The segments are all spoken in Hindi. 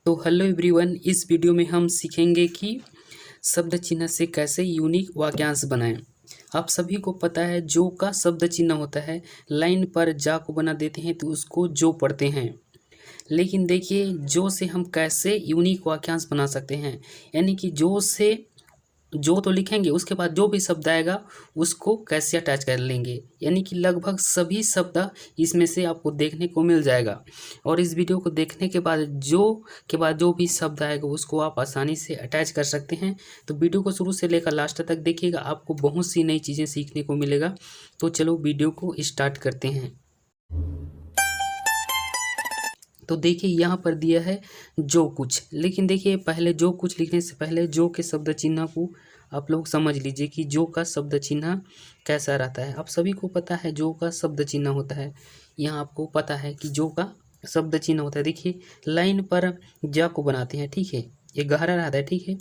तो हेलो एवरीवन, इस वीडियो में हम सीखेंगे कि शब्द चिन्ह से कैसे यूनिक वाक्यांश बनाएं। आप सभी को पता है जो का शब्द चिन्ह होता है, लाइन पर जा को बना देते हैं तो उसको जो पढ़ते हैं। लेकिन देखिए जो से हम कैसे यूनिक वाक्यांश बना सकते हैं, यानी कि जो से जो तो लिखेंगे, उसके बाद जो भी शब्द आएगा उसको कैसे अटैच कर लेंगे, यानी कि लगभग सभी शब्द इसमें से आपको देखने को मिल जाएगा। और इस वीडियो को देखने के बाद जो भी शब्द आएगा उसको आप आसानी से अटैच कर सकते हैं। तो वीडियो को शुरू से लेकर लास्ट तक देखिएगा, आपको बहुत सी नई चीज़ें सीखने को मिलेगा। तो चलो वीडियो को स्टार्ट करते हैं। तो देखिए यहाँ पर दिया है जो कुछ, लेकिन देखिए पहले जो कुछ लिखने से पहले जो के शब्द चिन्ह को आप लोग समझ लीजिए कि जो का शब्द चिन्ह कैसा रहता है। आप सभी को पता है जो का शब्द चिन्ह होता है, यहाँ आपको पता है कि जो का शब्द चिन्ह होता है। देखिए लाइन पर जा को बनाते हैं, ठीक है, ये गहरा रहता है, ठीक है,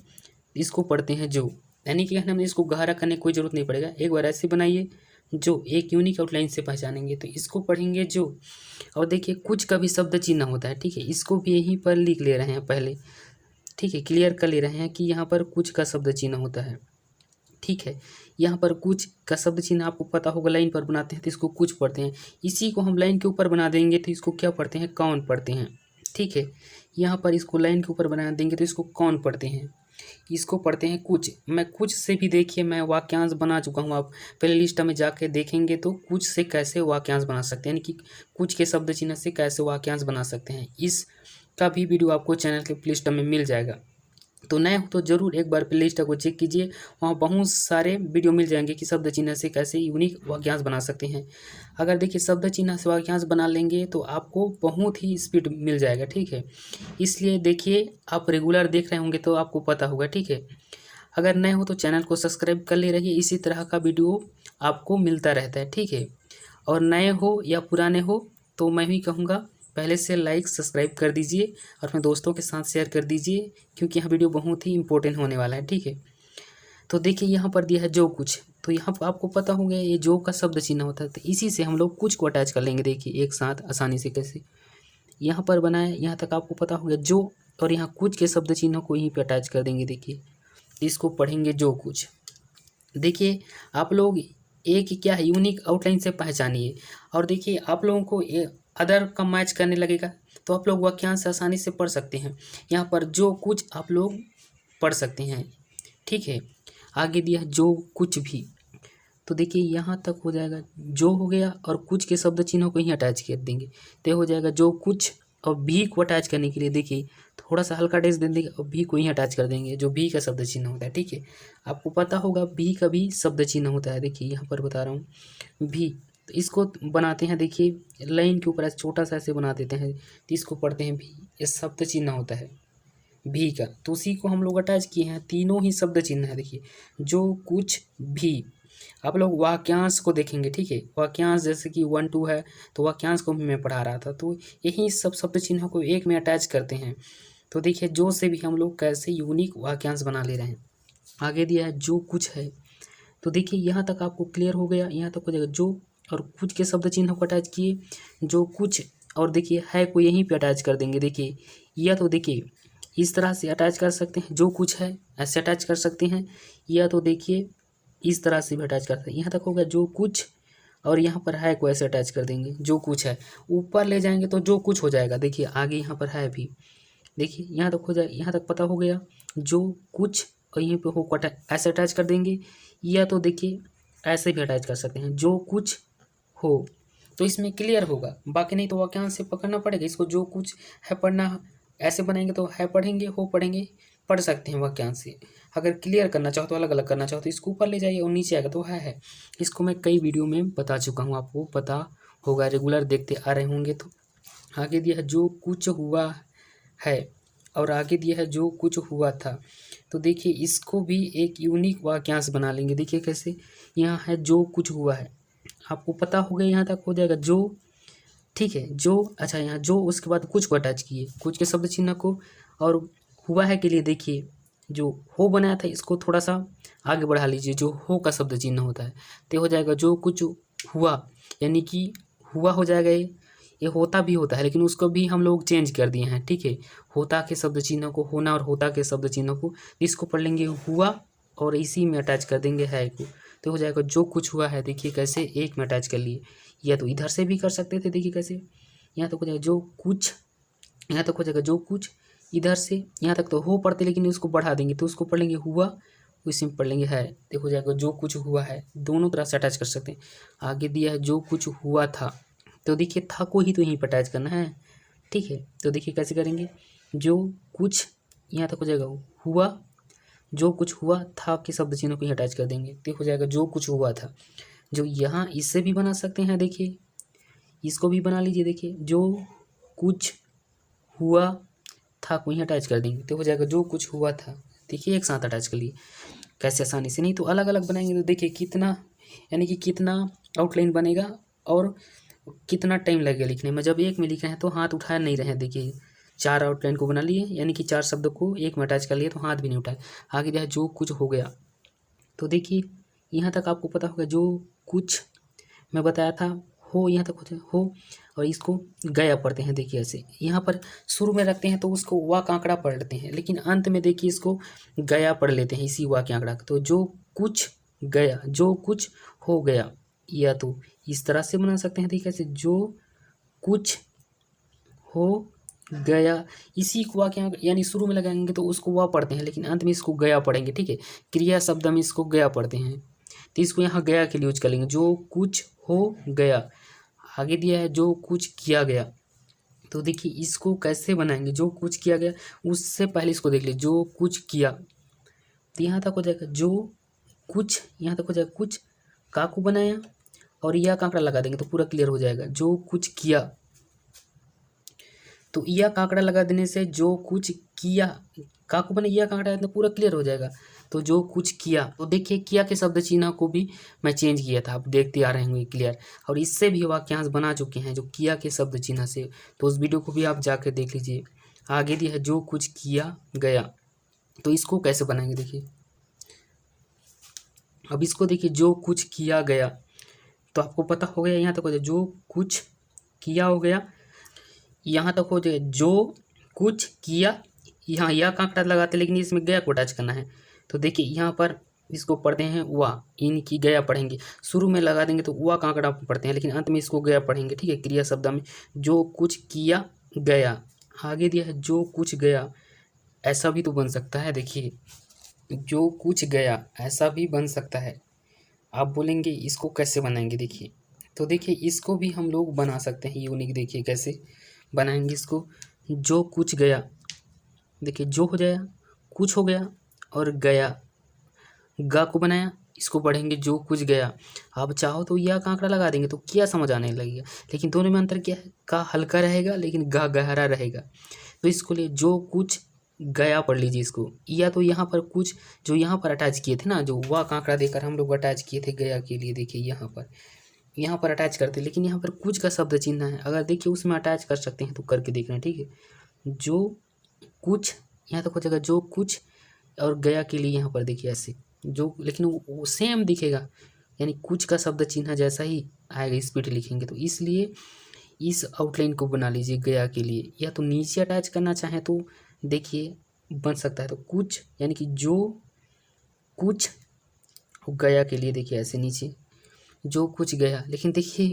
इसको पढ़ते हैं जो, यानी कि हमें इसको गहरा करने की कोई ज़रूरत नहीं पड़ेगा। एक बार ऐसे बनाइए, जो एक यूनिक आउटलाइन से पहचानेंगे तो इसको पढ़ेंगे जो। और देखिए कुछ का भी शब्द चिन्ह होता है, ठीक है, इसको भी यहीं पर लिख ले रहे हैं पहले, ठीक है, क्लियर कर ले रहे हैं कि यहाँ पर कुछ का शब्द चिन्ह होता है, ठीक है। यहाँ पर कुछ का शब्द चिन्ह आपको पता होगा, लाइन पर बनाते हैं तो इसको कुछ पढ़ते हैं। इसी को हम लाइन के ऊपर बना देंगे तो इसको क्या पढ़ते हैं, कौन पढ़ते हैं, ठीक है। यहाँ पर इसको लाइन के ऊपर बना देंगे तो इसको कौन पढ़ते हैं, इसको पढ़ते हैं कुछ। मैं कुछ से भी देखिए मैं वाक्यांश बना चुका हूँ, आप प्ले लिस्ट में जाके देखेंगे तो कुछ से कैसे वाक्यांश बना सकते हैं, यानी कि कुछ के शब्द चिन्ह से कैसे वाक्यांश बना सकते हैं, इसका भी वीडियो आपको चैनल के प्ले लिस्ट में मिल जाएगा। तो नए हो तो ज़रूर एक बार प्ले लिस्ट को चेक कीजिए, वहाँ बहुत सारे वीडियो मिल जाएंगे कि शब्द चिन्ह से कैसे यूनिक वाक्यांश बना सकते हैं। अगर देखिए शब्द चिन्ह से वाक्यांश बना लेंगे तो आपको बहुत ही स्पीड मिल जाएगा, ठीक है। इसलिए देखिए आप रेगुलर देख रहे होंगे तो आपको पता होगा, ठीक है। अगर नए हो तो चैनल को सब्सक्राइब कर ले रहिए, इसी तरह का वीडियो आपको मिलता रहता है, ठीक है। और नए हो या पुराने हो तो मैं भी कहूँगा पहले से लाइक सब्सक्राइब कर दीजिए और अपने दोस्तों के साथ शेयर कर दीजिए, क्योंकि यह वीडियो बहुत ही इंपॉर्टेंट होने वाला है, ठीक है। तो देखिए यहाँ पर दिया है जो कुछ, तो यहाँ पर आपको पता हो गया ये जो का शब्द चिन्ह होता है, तो इसी से हम लोग कुछ को अटैच कर लेंगे। देखिए एक साथ आसानी से कैसे यहाँ पर बनाए, यहाँ तक आपको पता हो गया जो, और यहाँ कुछ के शब्द चिन्ह को यहीं पर अटैच कर देंगे। देखिए इसको पढ़ेंगे जो कुछ। देखिए आप लोग एक क्या है यूनिक आउटलाइन से पहचानिए, और देखिए आप लोगों को अदर का मैच करने लगेगा तो आप लोग वाक्यांश आसानी से पढ़ सकते हैं। यहाँ पर जो कुछ आप लोग पढ़ सकते हैं, ठीक है। आगे दिया है जो कुछ भी, तो देखिए यहाँ तक हो जाएगा, जो हो गया और कुछ के शब्द चिन्हों को ही अटैच कर देंगे तो हो जाएगा जो कुछ। और भी को अटैच करने के लिए देखिए थोड़ा सा हल्का डेस दे देंगे और भी को ही अटैच कर देंगे, जो भी का शब्द चिन्ह होता है, ठीक है। आपको पता होगा भी का भी शब्द चिन्ह होता है, देखिए यहाँ पर बता रहा हूँ भी। तो इसको बनाते हैं, देखिए लाइन के ऊपर ऐसे छोटा सा ऐसे बना देते हैं तो इसको पढ़ते हैं भी, ये शब्द चिन्ह होता है भी का, तो उसी को हम लोग अटैच किए हैं। तीनों ही शब्द चिन्ह है, देखिए जो कुछ भी। आप लोग वाक्यांश को देखेंगे, ठीक है, वाक्यांश जैसे कि 1 2 है तो वाक्यांश को भी मैं पढ़ा रहा था, तो यही सब शब्द चिन्हों को एक में अटैच करते हैं। तो देखिए जो से भी हम लोग कैसे यूनिक वाक्यांश बना ले रहे हैं। आगे दिया है जो कुछ है, तो देखिए यहाँ तक आपको क्लियर हो गया, यहाँ तक हो जाएगा जो और कुछ के शब्द चिन्ह को अटैच किए जो कुछ, और देखिए है को यहीं पे अटैच कर देंगे। देखिए या तो देखिए इस तरह से अटैच कर सकते हैं, जो कुछ है ऐसे अटैच कर सकते हैं, या तो देखिए इस तरह से भी अटैच कर सकते हैं। यहाँ तक होगा जो कुछ, और यहाँ पर है को ऐसे अटैच कर देंगे, जो कुछ है ऊपर ले जाएंगे तो जो कुछ हो जाएगा। देखिए आगे यहाँ पर है भी, देखिए यहाँ तक हो जाए, यहाँ तक पता हो गया जो कुछ, और यहीं पे हो को ऐसे अटैच कर देंगे, या तो देखिए ऐसे भी अटैच कर सकते हैं जो कुछ हो, तो इसमें क्लियर होगा। बाकी नहीं तो वाक्यांश से पकड़ना पड़ेगा इसको, जो कुछ है पढ़ना, ऐसे बनाएंगे तो है पढ़ेंगे, हो पढ़ेंगे, पढ़ सकते हैं वाक्यांश से। अगर क्लियर करना चाहो तो अलग अलग करना चाहो तो इसको ऊपर ले जाइए और नीचे आएगा तो है। इसको मैं कई वीडियो में बता चुका हूँ, आपको पता होगा, रेगुलर देखते आ रहे होंगे। तो आगे दिया है जो कुछ हुआ है, और आगे दिया है जो कुछ हुआ था, तो देखिए इसको भी एक यूनिक वाक्यांश बना लेंगे। देखिए कैसे, यहाँ है जो कुछ हुआ है, आपको पता हो गया, यहाँ तक हो जाएगा जो, ठीक है, जो अच्छा यहाँ जो, उसके बाद कुछ को अटैच किए, कुछ के शब्द चिन्ह को, और हुआ है के लिए देखिए जो हो बनाया था इसको थोड़ा सा आगे बढ़ा लीजिए, जो हो का शब्द चिन्ह होता है तो हो जाएगा जो कुछ हुआ, यानी कि हुआ हो जाएगा ये। ये होता भी होता है, लेकिन उसको भी हम लोग चेंज कर दिए हैं, ठीक है। होता के शब्द चिन्ह को, होना और होता के शब्द चिन्ह को, इसको पढ़ लेंगे हुआ और इसी में अटैच कर देंगे है को, तो हो जाएगा जो कुछ हुआ है। देखिए कैसे एक में अटैच कर लिए, या तो इधर से भी कर सकते थे, देखिए कैसे, यहाँ तक हो जाएगा जो कुछ, यहाँ तक हो जाएगा जो कुछ, इधर से यहाँ तक तो हो पढ़ते, लेकिन उसको बढ़ा देंगे तो उसको पढ़ लेंगे हुआ, उसी में पढ़ लेंगे है, देखो जाएगा जो कुछ हुआ है। दोनों तरफ से अटैच कर सकते हैं। आगे दिया है जो कुछ हुआ था, तो देखिए था को ही तो यहीं पर अटैच करना है, ठीक है। तो देखिए कैसे करेंगे, जो कुछ यहाँ तक हो जाएगा हुआ, जो कुछ हुआ था के शब्द चिन्ह को ही अटैच कर देंगे, तो हो जाएगा जो कुछ हुआ था। जो यहाँ इससे भी बना सकते हैं, देखिए इसको भी बना लीजिए, देखिए जो कुछ हुआ था को ही अटैच कर देंगे, तो हो जाएगा जो कुछ हुआ था। देखिए एक साथ अटैच कर लिए, कैसे आसानी से, नहीं तो अलग अलग बनाएंगे तो देखिए कितना, यानी कि कितना आउटलाइन बनेगा और कितना टाइम लगेगा लिखने में। जब एक में लिख रहे हैं तो हाथ उठाया नहीं रहे, देखिए 4 आउटलाइन को बना लिए, यानी कि 4 शब्द को एक में अटैच कर लिए, तो हाथ भी नहीं उठाए। आगे दिया जो कुछ हो गया, तो देखिए यहाँ तक आपको पता होगा जो कुछ मैं बताया था, हो यहाँ तक होता है हो, और इसको गया पढ़ते हैं। देखिए ऐसे यहाँ पर शुरू में रखते हैं तो उसको वा का आंकड़ा पढ़ लेते हैं, लेकिन अंत में देखिए इसको गया पढ़ लेते हैं, इसी वा के आंकड़ा। तो जो कुछ गया, जो कुछ हो गया, या तो इस तरह से बना सकते हैं, देखिए ऐसे जो कुछ हो गया, इसी को वा के यानी शुरू में लगाएंगे तो उसको वा पढ़ते हैं, लेकिन अंत में इसको गया पढ़ेंगे, ठीक है। क्रिया शब्द में इसको गया पढ़ते हैं, तो इसको यहाँ गया के लिए यूज कर लेंगे, जो कुछ हो गया। आगे दिया है जो कुछ किया गया, तो देखिए इसको कैसे बनाएंगे, जो कुछ किया गया, उससे पहले इसको देख लीजिए, जो कुछ किया, तो यहाँ तक हो जाएगा जो कुछ, यहाँ तक हो जाएगा कुछ का को बनाया और यह का आंकड़ा लगा देंगे तो पूरा क्लियर हो जाएगा, जो कुछ किया। तो यह का आंकड़ा लगा देने से जो कुछ किया, का को बने यह का आंकड़ा तो पूरा क्लियर हो जाएगा। तो जो कुछ किया, तो देखिए किया के शब्द चिन्ह को भी मैं चेंज किया था, आप देखते आ रहे होंगे क्लियर। और इससे भी वाक्यांश बना चुके हैं जो किया के शब्द चिन्ह से, तो उस वीडियो को भी आप जाकर देख लीजिए। आगे दिया है जो कुछ किया गया, तो इसको कैसे बनाएंगे, देखिए अब इसको देखिए जो कुछ किया गया, तो आपको पता हो गया, यहाँ तक हो जाए जो कुछ किया हो गया, यहाँ तक हो जाए जो कुछ किया, यहाँ यह का आंकड़ा लगाते, लेकिन इसमें गया को अटैच करना है। तो देखिए यहाँ पर इसको पढ़ते हैं वा, इनकी गया पढ़ेंगे, शुरू में लगा देंगे तो वा का आंकड़ा पढ़ते हैं, लेकिन अंत में इसको गया पढ़ेंगे, ठीक है। क्रिया शब्द में जो कुछ किया गया, आगे दिया है जो कुछ गया, ऐसा भी तो बन सकता है, देखिए जो कुछ गया ऐसा भी बन सकता है। आप बोलेंगे इसको कैसे बनाएंगे, देखिए तो देखिए इसको भी हम लोग बना सकते हैं यूनिक। देखिए कैसे बनाएंगे इसको, जो कुछ गया, देखिए जो हो जाएगा कुछ हो गया और गया, गा को बनाया, इसको पढ़ेंगे जो कुछ गया। आप चाहो तो यह का आंकड़ा लगा देंगे तो क्या समझ आने लगेगा, लेकिन दोनों में अंतर क्या है, का हल्का रहेगा लेकिन गा गहरा रहेगा। तो इसको लिए जो कुछ गया पढ़ लीजिए इसको, या तो यहाँ पर कुछ जो यहाँ पर अटैच किए थे ना, जो वा का आंकड़ा देकर हम लोग अटैच किए थे गया के लिए, देखिए यहाँ पर अटैच करते, लेकिन यहाँ पर कुछ का शब्द चिन्ह है, अगर देखिए उसमें अटैच कर सकते हैं तो करके देखना, ठीक है। जो कुछ यहाँ तक हो जाएगा जो कुछ, और गया के लिए यहाँ पर देखिए ऐसे जो, लेकिन वो सेम दिखेगा, यानी कुछ का शब्द चिन्ह जैसा ही आएगा, स्पीड लिखेंगे, तो इसलिए इस आउटलाइन को बना लीजिए गया के लिए। या तो नीचे अटैच करना चाहें तो देखिए बन सकता है, तो कुछ यानी कि जो कुछ गया के लिए देखिए ऐसे नीचे जो कुछ गया, लेकिन देखिए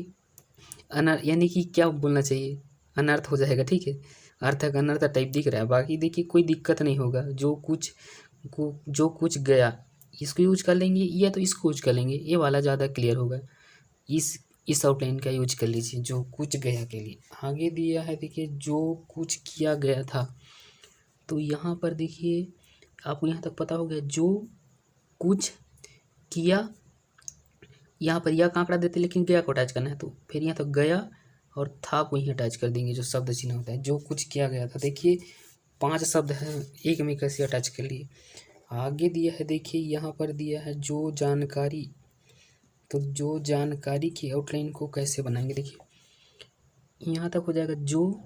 यानी कि क्या बोलना चाहिए, अनर्थ हो जाएगा, ठीक है, अर्थक अनर्थ टाइप दिख रहा है। बाकी देखिए कोई दिक्कत नहीं होगा, जो कुछ गया इसको यूज कर लेंगे, या तो इसको यूज कर लेंगे, ये वाला ज़्यादा क्लियर होगा। इस आउटलाइन का यूज कर लीजिए जो कुछ गया के लिए। आगे दिया है देखिए जो कुछ किया गया था, तो यहाँ पर देखिए आपको यहाँ तक पता हो गया जो कुछ किया, यहाँ पर यह का आंकड़ा देते लेकिन गया को अटैच करना है, तो फिर यहाँ तक गया और था को ही अटैच कर देंगे, जो शब्द चिन्ह होता है जो कुछ किया गया था। देखिए 5 शब्द हैं, एक में कैसे अटैच कर लिए। आगे दिया है देखिए यहाँ पर दिया है जो जानकारी, तो जो जानकारी की आउटलाइन को कैसे बनाएंगे, देखिए यहाँ तक हो जाएगा जो,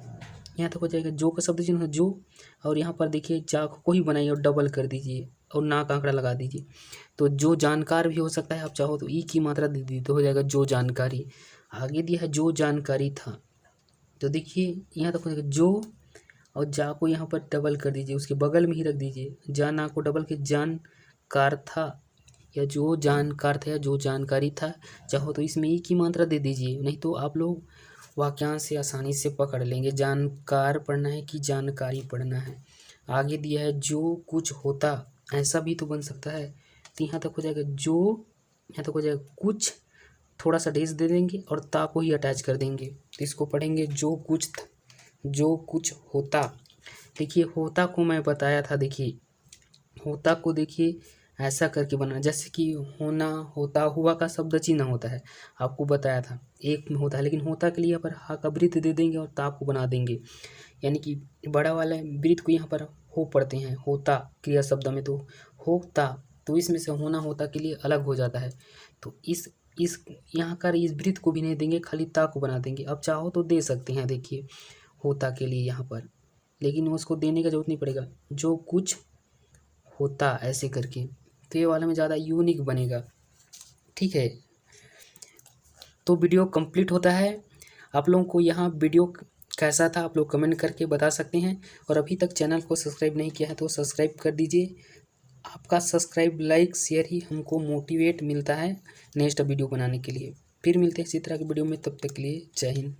यहाँ तक हो जाएगा जो का शब्द चिन्ह जो, और यहाँ पर देखिए जा को ही बनाइए और डबल कर दीजिए और ना का आंकड़ा लगा दीजिए, तो जो जानकार भी हो सकता है, आप चाहो तो ई की मात्रा दे दीजिए तो हो जाएगा जो जानकारी। आगे दिया है जो जानकारी था, तो देखिए यहाँ तक हो जाएगा जो, और जा को यहाँ पर डबल कर दीजिए, उसके बगल में ही रख दीजिए। जाना को डबल के जानकार था, या जो जानकार था, या जो जानकारी था। चाहो तो इसमें एक ही मात्रा दे दीजिए, नहीं तो आप लोग वाक्यांश से आसानी से पकड़ लेंगे। जानकार पढ़ना है कि जानकारी पढ़ना है। आगे दिया है जो कुछ होता, ऐसा भी तो बन सकता है। तो यहाँ तक हो जाएगा जो, यहाँ तक हो जाएगा कुछ, थोड़ा सा डेस दे देंगे और ता को ही अटैच कर देंगे। तो इसको पढ़ेंगे जो कुछ होता। देखिए होता को मैं बताया था, देखिए होता को देखिए ऐसा करके बनाना, जैसे कि होना, होता, हुआ का शब्द चिन्ह होता है, आपको बताया था एक में होता है, लेकिन होता के लिए यहाँ पर हा का वृत्त दे देंगे और ता को बना देंगे, यानी कि बड़ा वाला वृत्त को यहाँ पर हो पढ़ते हैं होता क्रिया शब्द में, तो होता, तो इसमें से होना होता के लिए अलग हो जाता है। तो इस यहाँ का इस वृत्त को भी नहीं देंगे, खाली ता को बना देंगे। अब चाहो तो दे सकते हैं, देखिए होता के लिए यहाँ पर, लेकिन उसको देने का जरूरत नहीं पड़ेगा। जो कुछ होता ऐसे करके, तो ये वाले में ज़्यादा यूनिक बनेगा। ठीक है, तो वीडियो कंप्लीट होता है। आप लोगों को यहाँ वीडियो कैसा था आप लोग कमेंट करके बता सकते हैं, और अभी तक चैनल को सब्सक्राइब नहीं किया है तो सब्सक्राइब कर दीजिए। आपका सब्सक्राइब, लाइक, शेयर ही हमको मोटिवेट मिलता है नेक्स्ट वीडियो बनाने के लिए। फिर मिलते हैं इसी तरह की वीडियो में, तब तक के लिए जय हिंद।